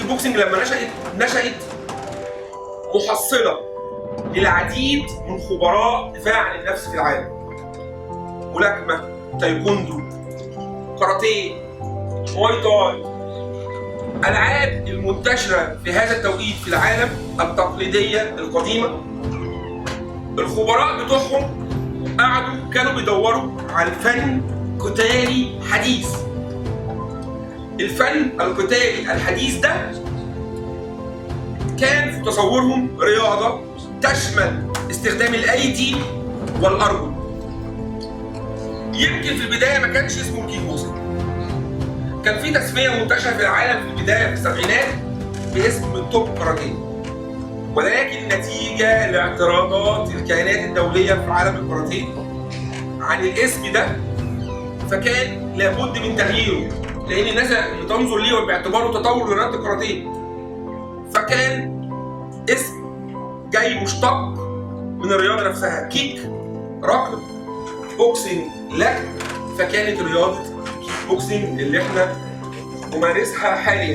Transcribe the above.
البوكسنج لما نشأت محصلة للعديد من خبراء دفاع عن النفس في العالم. ملاكمة، تايكوندو، كاراتيه، مواي تاي. الألعاب المنتشرة في هذا التوقيت في العالم التقليدية القديمة، الخبراء بتوعهم كانوا بيدوروا على فن قتالي حديث. الفن القتالي الحديث ده كان في تصورهم رياضة تشمل استخدام الأيدي والأرجل. يمكن في البداية ما كانش اسمه الكيك بوكسنج، كان في تسمية منتشرة في العالم في البداية في السبعينات باسم التوب كاراتيه، ولكن نتيجة لاعتراضات الكيانات الدولية في عالم الكاراتيه عن الاسم ده فكان لابد من تغييره، لأن الناس بتنظر ليه باعتباره تطور لرياضة الكاراتيه، فكان اسم جاي مشتق من الرياضة نفسها. كيك ركض، بوكسنج لكن، فكانت رياضة كيك بوكسنج اللي احنا نمارسها حاليا.